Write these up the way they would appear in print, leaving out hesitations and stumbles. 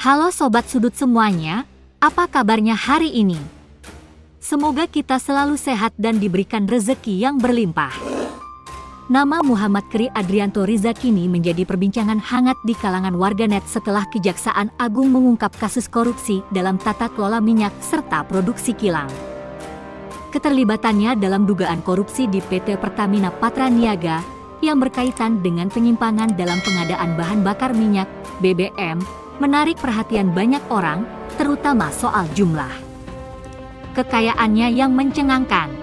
Halo Sobat Sudut semuanya, apa kabarnya hari ini? Semoga kita selalu sehat dan diberikan rezeki yang berlimpah. Nama Muhammad Kri Adrianto Riza kini menjadi perbincangan hangat di kalangan warganet setelah Kejaksaan Agung mengungkap kasus korupsi dalam tata kelola minyak serta produksi kilang. Keterlibatannya dalam dugaan korupsi di PT Pertamina Patraniaga yang berkaitan dengan penyimpangan dalam pengadaan bahan bakar minyak, BBM, menarik perhatian banyak orang, terutama soal jumlah kekayaannya yang mencengangkan.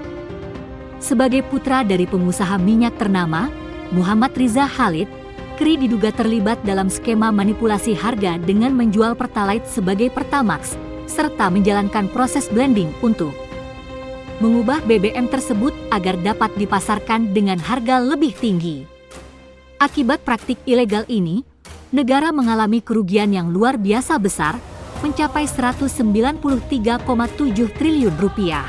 Sebagai putra dari pengusaha minyak ternama, Muhammad Riza Khalid, Kri diduga terlibat dalam skema manipulasi harga dengan menjual Pertalite sebagai Pertamax, serta menjalankan proses blending untuk mengubah BBM tersebut agar dapat dipasarkan dengan harga lebih tinggi. Akibat praktik ilegal ini, negara mengalami kerugian yang luar biasa besar, mencapai 193,7 triliun rupiah.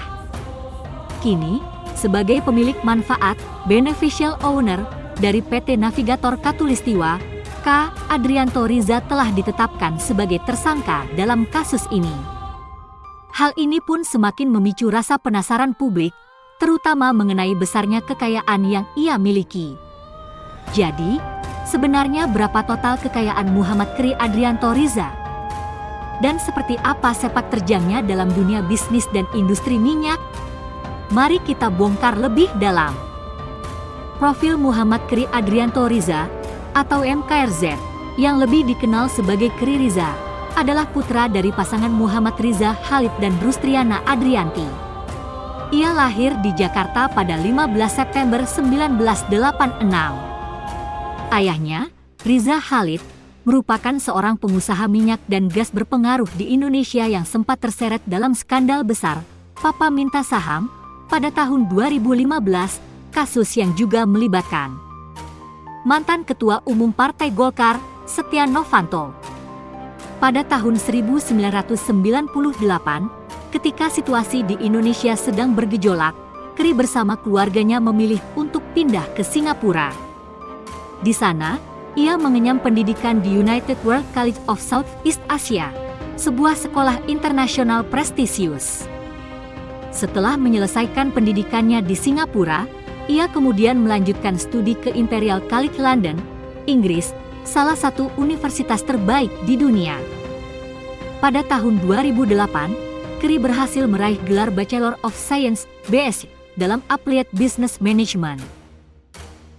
Kini, sebagai pemilik manfaat, beneficial owner, dari PT Navigator Katulistiwa, K. Adrianto Riza telah ditetapkan sebagai tersangka dalam kasus ini. Hal ini pun semakin memicu rasa penasaran publik, terutama mengenai besarnya kekayaan yang ia miliki. Jadi, sebenarnya berapa total kekayaan Muhammad Kri Adrianto Riza? Dan seperti apa sepak terjangnya dalam dunia bisnis dan industri minyak? Mari kita bongkar lebih dalam. Profil Muhammad Kri Adrianto Riza, atau MKRZ, yang lebih dikenal sebagai Kri Riza, adalah putra dari pasangan Muhammad Riza Khalid dan Rustriana Adrianti. Ia lahir di Jakarta pada 15 September 1986. Ayahnya, Riza Khalid, merupakan seorang pengusaha minyak dan gas berpengaruh di Indonesia yang sempat terseret dalam skandal besar, Papa Minta Saham, pada tahun 2015, kasus yang juga melibatkan mantan Ketua Umum Partai Golkar, Setia Novanto. Pada tahun 1998, ketika situasi di Indonesia sedang bergejolak, Kri bersama keluarganya memilih untuk pindah ke Singapura. Di sana, ia mengenyam pendidikan di United World College of Southeast Asia, sebuah sekolah internasional prestisius. Setelah menyelesaikan pendidikannya di Singapura, ia kemudian melanjutkan studi ke Imperial College London, Inggris, salah satu universitas terbaik di dunia. Pada tahun 2008, Kri berhasil meraih gelar Bachelor of Science (BSc) dalam Applied Business Management.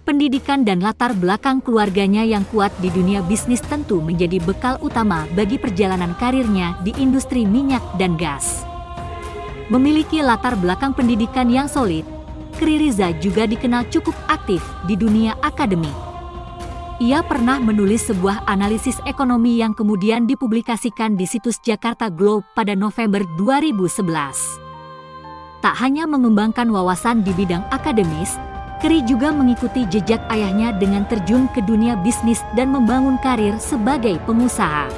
Pendidikan dan latar belakang keluarganya yang kuat di dunia bisnis tentu menjadi bekal utama bagi perjalanan karirnya di industri minyak dan gas. Memiliki latar belakang pendidikan yang solid, Kri Riza juga dikenal cukup aktif di dunia akademik. Ia pernah menulis sebuah analisis ekonomi yang kemudian dipublikasikan di situs Jakarta Globe pada November 2011. Tak hanya mengembangkan wawasan di bidang akademis, Kri juga mengikuti jejak ayahnya dengan terjun ke dunia bisnis dan membangun karir sebagai pengusaha.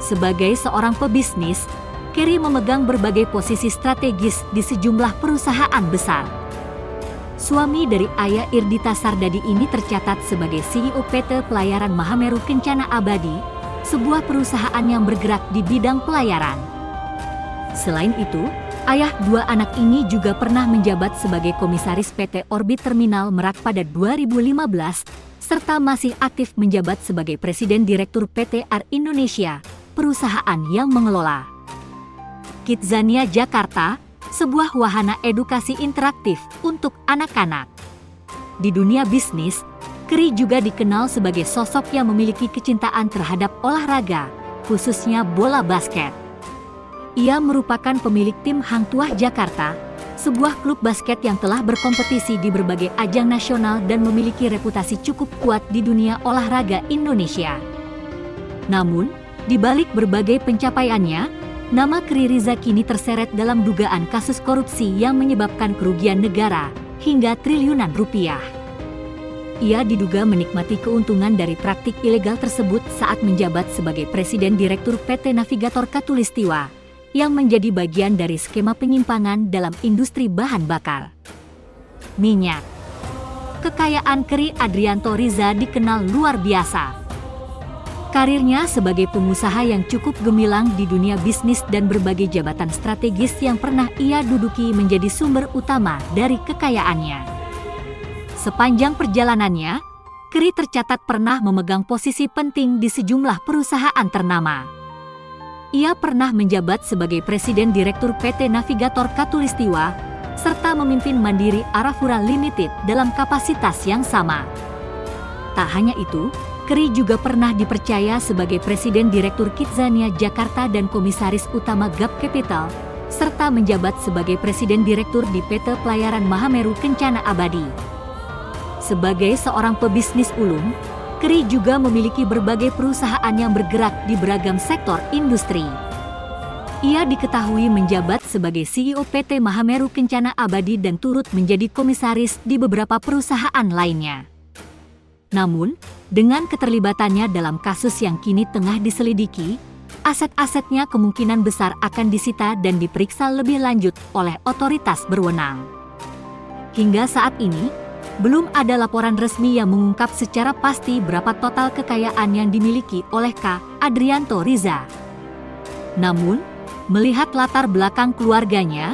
Sebagai seorang pebisnis, Kri memegang berbagai posisi strategis di sejumlah perusahaan besar. Suami dari ayah Irdita Sardadi ini tercatat sebagai CEO PT Pelayaran Mahameru Kencana Abadi, sebuah perusahaan yang bergerak di bidang pelayaran. Selain itu, ayah dua anak ini juga pernah menjabat sebagai komisaris PT Orbit Terminal Merak pada 2015, serta masih aktif menjabat sebagai Presiden Direktur PT AR Indonesia, perusahaan yang mengelola Kidzania Jakarta, sebuah wahana edukasi interaktif untuk anak-anak. Di dunia bisnis, Kri juga dikenal sebagai sosok yang memiliki kecintaan terhadap olahraga, khususnya bola basket. Ia merupakan pemilik tim Hang Tuah Jakarta, sebuah klub basket yang telah berkompetisi di berbagai ajang nasional dan memiliki reputasi cukup kuat di dunia olahraga Indonesia. Namun, di balik berbagai pencapaiannya, nama Kri Riza kini terseret dalam dugaan kasus korupsi yang menyebabkan kerugian negara hingga triliunan rupiah. Ia diduga menikmati keuntungan dari praktik ilegal tersebut saat menjabat sebagai Presiden Direktur PT Navigator Katulistiwa, yang menjadi bagian dari skema penyimpangan dalam industri bahan bakar minyak. Kekayaan Kri Adrianto Riza dikenal luar biasa. Karirnya sebagai pengusaha yang cukup gemilang di dunia bisnis dan berbagai jabatan strategis yang pernah ia duduki menjadi sumber utama dari kekayaannya. Sepanjang perjalanannya, Kri tercatat pernah memegang posisi penting di sejumlah perusahaan ternama. Ia pernah menjabat sebagai Presiden Direktur PT Navigator Katulistiwa, serta memimpin Mandiri Arafura Limited dalam kapasitas yang sama. Tak hanya itu, Kri juga pernah dipercaya sebagai Presiden Direktur Kidzania Jakarta dan Komisaris Utama GAP Capital, serta menjabat sebagai Presiden Direktur di PT Pelayaran Mahameru Kencana Abadi. Sebagai seorang pebisnis ulung, Kri juga memiliki berbagai perusahaan yang bergerak di beragam sektor industri. Ia diketahui menjabat sebagai CEO PT Mahameru Kencana Abadi dan turut menjadi komisaris di beberapa perusahaan lainnya. Namun, dengan keterlibatannya dalam kasus yang kini tengah diselidiki, aset-asetnya kemungkinan besar akan disita dan diperiksa lebih lanjut oleh otoritas berwenang. Hingga saat ini, belum ada laporan resmi yang mengungkap secara pasti berapa total kekayaan yang dimiliki oleh K. Adrianto Riza. Namun, melihat latar belakang keluarganya,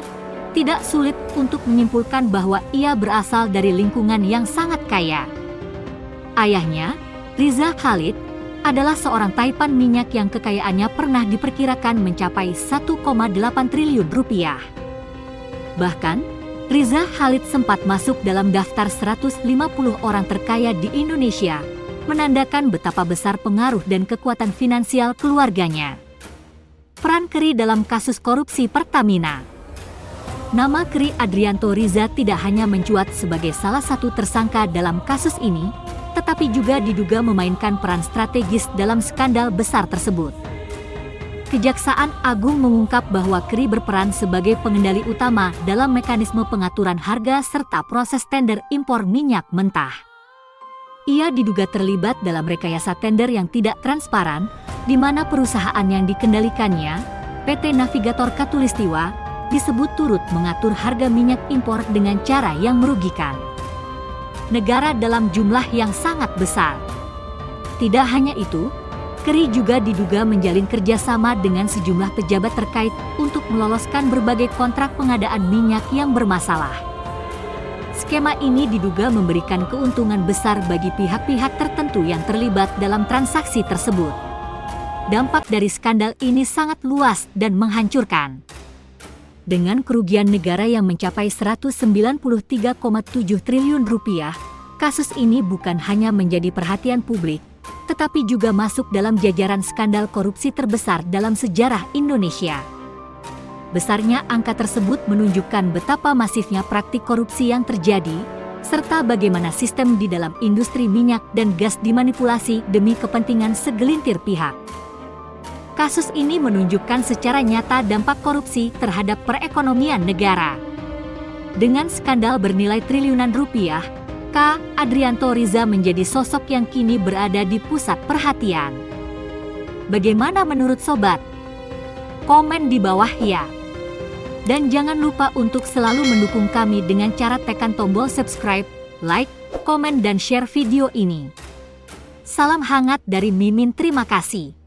tidak sulit untuk menyimpulkan bahwa ia berasal dari lingkungan yang sangat kaya. Ayahnya, Riza Khalid, adalah seorang taipan minyak yang kekayaannya pernah diperkirakan mencapai 1,8 triliun rupiah. Bahkan, Riza Khalid sempat masuk dalam daftar 150 orang terkaya di Indonesia, menandakan betapa besar pengaruh dan kekuatan finansial keluarganya. Peran Kri dalam kasus korupsi Pertamina. Nama Kri Adrianto Riza tidak hanya mencuat sebagai salah satu tersangka dalam kasus ini, tetapi juga diduga memainkan peran strategis dalam skandal besar tersebut. Kejaksaan Agung mengungkap bahwa Kri berperan sebagai pengendali utama dalam mekanisme pengaturan harga serta proses tender impor minyak mentah. Ia diduga terlibat dalam rekayasa tender yang tidak transparan, di mana perusahaan yang dikendalikannya, PT Navigator Katulistiwa, disebut turut mengatur harga minyak impor dengan cara yang merugikan negara dalam jumlah yang sangat besar. Tidak hanya itu, Kri juga diduga menjalin kerjasama dengan sejumlah pejabat terkait untuk meloloskan berbagai kontrak pengadaan minyak yang bermasalah. Skema ini diduga memberikan keuntungan besar bagi pihak-pihak tertentu yang terlibat dalam transaksi tersebut. Dampak dari skandal ini sangat luas dan menghancurkan. Dengan kerugian negara yang mencapai 193,7 triliun rupiah, kasus ini bukan hanya menjadi perhatian publik, tetapi juga masuk dalam jajaran skandal korupsi terbesar dalam sejarah Indonesia. Besarnya angka tersebut menunjukkan betapa masifnya praktik korupsi yang terjadi, serta bagaimana sistem di dalam industri minyak dan gas dimanipulasi demi kepentingan segelintir pihak. Kasus ini menunjukkan secara nyata dampak korupsi terhadap perekonomian negara. Dengan skandal bernilai triliunan rupiah, K. Adrianto Riza menjadi sosok yang kini berada di pusat perhatian. Bagaimana menurut sobat? Komen di bawah ya. Dan jangan lupa untuk selalu mendukung kami dengan cara tekan tombol subscribe, like, komen dan share video ini. Salam hangat dari Mimin, terima kasih.